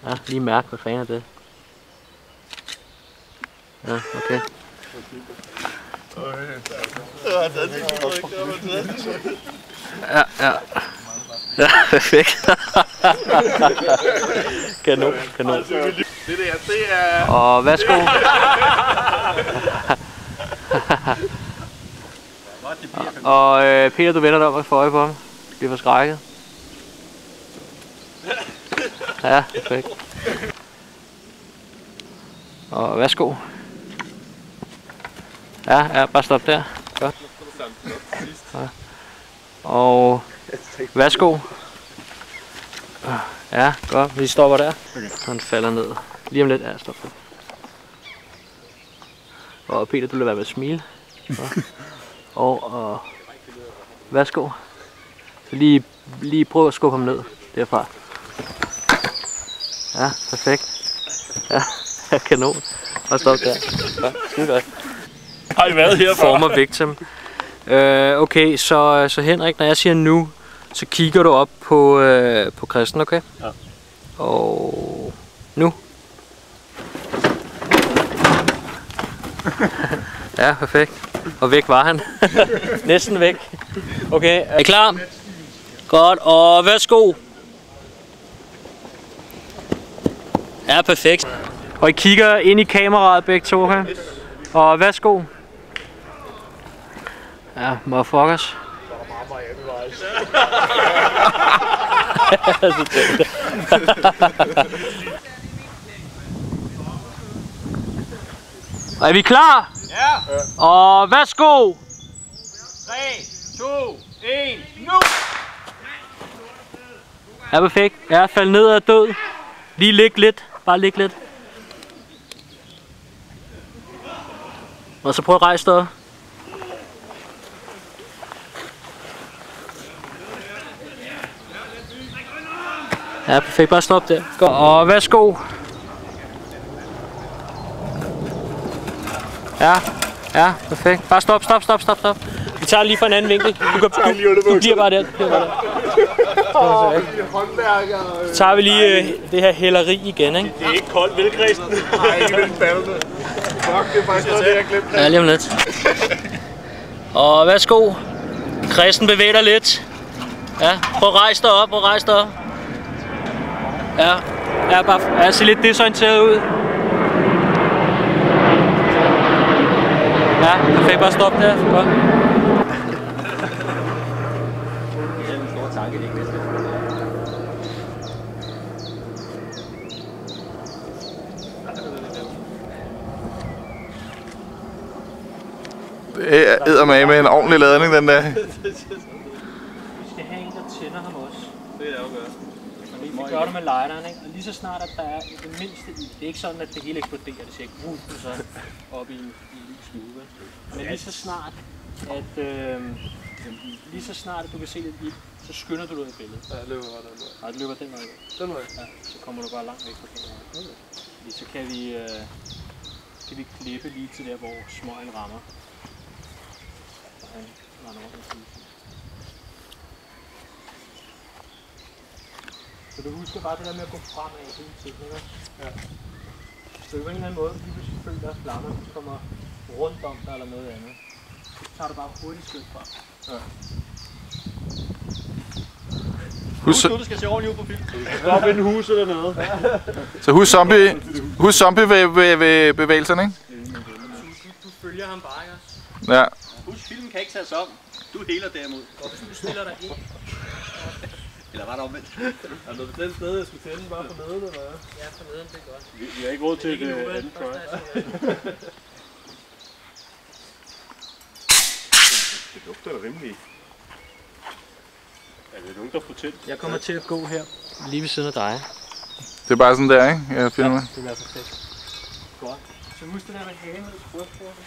Ja, lige mærke, hvad fanden er det? Ja, okay. Ja, ja. Ja, perfekt. Kanon, kanon. Det er... Og værsgo. Og Peter, du vender dig om og får øje på ham. Bliver forskrækket. Ja, perfekt. Og værsgo. Ja, bare stop der. Godt. Ja. Og værsgo. Ja, godt. Vi stopper der. Okay. Han falder ned. Lige om lidt. Ja, stop der. Og Peter, du lader være med at smile. Og værsgo. Så lige prøv at skubbe ham ned derfra. Ja, perfekt. Ja, kanon. Og stop der. Ja, skide godt. Har I været her Former victim. Okay, så Henrik, når jeg siger nu, så kigger du op på Christen, okay? Ja. Og nu. Ja, perfekt. Og væk var han. Næsten væk. Okay, er I klar? Godt, og værsgo. Ja, perfekt. Og I kigger ind i kameraet begge to, okay? Og værsgo. Ja, motherfuckers. Er vi klar? Ja. Og værsgo. 3, 2, 1, nu! Ja, perfekt. Ja, fald ned og er død. Lige lig lidt. Bare lig lidt. Og så prøv at rejse dig. Ja, perfekt. Bare stop der. Godt. Og værsgo. Ja, perfekt. Bare stop. Vi tager lige fra en anden vinkel. Du bliver bare der. Så tager vi lige det her hæleri igen, ikke? Det er ikke koldt, vel, Christen? Nej, ikke vel, fandme. Fuck, det er faktisk noget, det jeg glemte. Ja, lige om lidt. Og værsgo. Christen bevæger dig lidt. Ja, prøv at rejse dig op, Ja, bare se lidt desorienteret ud. Ja, perfekt, bare stop der. Godt. Det er eddermame med en ordentlig ladning, den der. Vi skal have en, der tænder ham også. Det er afgørende. Vi gør det med lighteren, ikke? Og lige så snart, at der er det mindste i, det er ikke sådan, at det hele eksploderer, det siger ikke, så op i en skjube. Men lige så snart, at du kan se lidt ild, så skynder du dig i billedet. Ja, jeg løber bare den vej. Nej, du løber den vej. Den vej? Ja, så kommer du bare langt væk fra kameraet. Okay. Fordi så kan vi klippe lige til der, hvor smøgen rammer. Og han render rundt og siger. Så du husker bare det der med at gå fremad hele tiden, ikke? Ja. Så på en eller anden måde, lige pludselig føler, at flammerne kommer rundt om dig eller noget andet. Så tager du bare hurtigt skridt frem. Ja. Husk du skal se ordentligt ud på film. Du skal op i en hus eller noget. så husk zombie-bevægelserne, ikke? Du følger ham bare, ikke? Ja. Husk, filmen kan ikke tages om. Du heler derimod. Og hvis du stiller dig ind. Eller var det omvendt? Er der noget sted, jeg skulle tænde bare for neden, eller hvad? Ja, for neden, det er godt. Vi har ikke råd til det andet tøj. Det lugter da rimelig. Er det nogen, der får tændt? Jeg kommer til at gå her, lige ved siden af dig. Det er bare sådan der, ikke? Jeg filmer. Ja, det bliver perfekt. Godt. Så husk det der med hagen ud i brystkortet.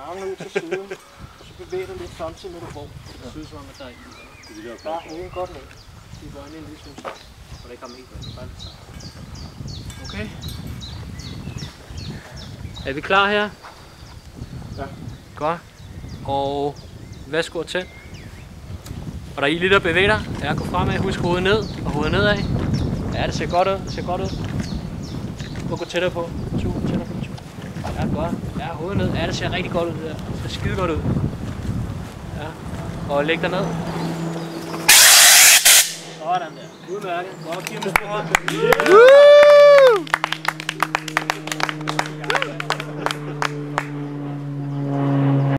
Armen ud til siden. Og så bevæger du lidt samtidig med du går. Det synes som om, at der er en. Bare hagen godt ned. De øjnene en lille smule sammen. Og det kommer helt godt. Bare lidt sammen. Okay. Er vi klar her? Ja. Godt. Og værsgo og tænd. Og der er I lidt at bevæge dig. Ja, gå fremad. Husk hovedet ned og hovedet nedad. Ja, det ser godt ud. Det ser godt ud. Prøv at gå tættere på. Tættere på. Ja, godt. Ja, hovedet ned. Ja, det ser rigtig godt ud, det der. Det ser skide godt ud. Ja. Og læg dig ned. Sådan der. Udmærket. Godt, giv mig en stor hånd.